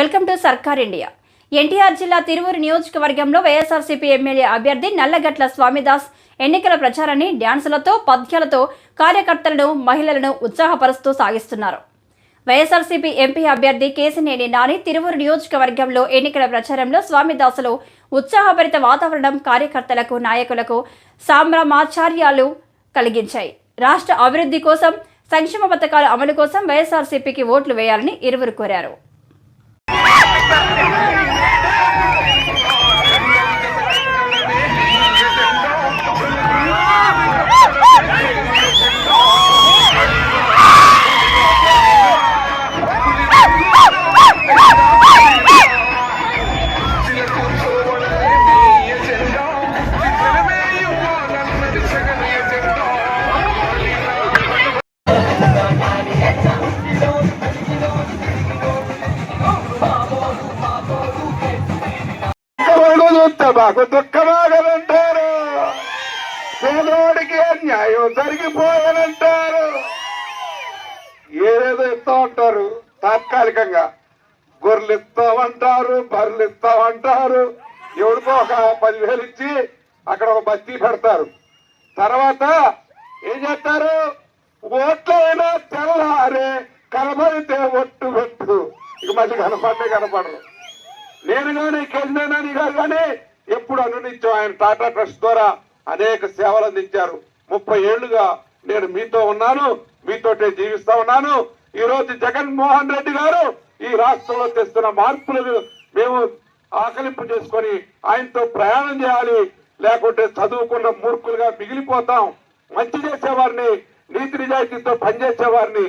Welcome to సర్కార్ India. NTR జిల్లా తిరువూరు నియోజకవర్గంలో వైఎస్ఆర్సీపీ ఎమ్మెల్యే అభ్యర్థి నల్లగట్ల స్వామిదాస్ ఎన్నికల ప్రచారాన్ని డ్యాన్సులతో పద్యాలతో కార్యకర్తలను మహిళలను ఉత్సాహపరుస్తూ సాగిస్తున్నారు. వైఎస్ఆర్సీపీ ఎంపీ అభ్యర్థి కేశినేని నాని తిరువూరు నియోజకవర్గంలో ఎన్నికల ప్రచారంలో స్వామిదాసులు ఉత్సాహభరిత వాతావరణం కార్యకర్తలకు నాయకులకు సంభ్రమాచార్యాలు కలిగించాయి. రాష్ట్ర అభివృద్ధి కోసం సంక్షేమ పథకాల అమలు కోసం వైఎస్ఆర్సీపీకి ఓట్లు వేయాలని ఇరువురు కోరారు. మాకు దుఃఖమాగదంటారు, పేదోడికి అన్యాయం జరిగిపోయానంటారు. ఏదేదో ఇస్తా ఉంటారు, తాత్కాలికంగా గొర్రెలు ఇస్తామంటారు, బర్రెలు ఇస్తామంటారు. ఎవరికో ఒక 10,000 ఇచ్చి అక్కడ ఒక బస్తీ పెడతారు. తర్వాత ఏం చేస్తారు, ఓట్లైనా తెల్లారే కనబడితే ఒట్టు పెట్టు, ఇక మళ్ళీ కనపడరు. నేను కానీ కేశినేని గారు కానీ ఎప్పుడు అనునిత్యం ఆయన టాటా ట్రస్ట్ ద్వారా అనేక సేవలు అందించారు. 30 ఏళ్లుగా నేను మీతో ఉన్నాను, మీతోటే జీవిస్తా ఉన్నాను. ఈ రోజు జగన్మోహన్ రెడ్డి గారు ఈ రాష్ట్రంలో తెస్తున్న మార్పులు మేము ఆకలింపు చేసుకొని ఆయనతో ప్రయాణం చేయాలి, లేకుంటే చదువుకున్న మూర్ఖులుగా మిగిలిపోతాం. మంచి చేసేవారిని, నీతి నిజాయితీతో పనిచేసేవారిని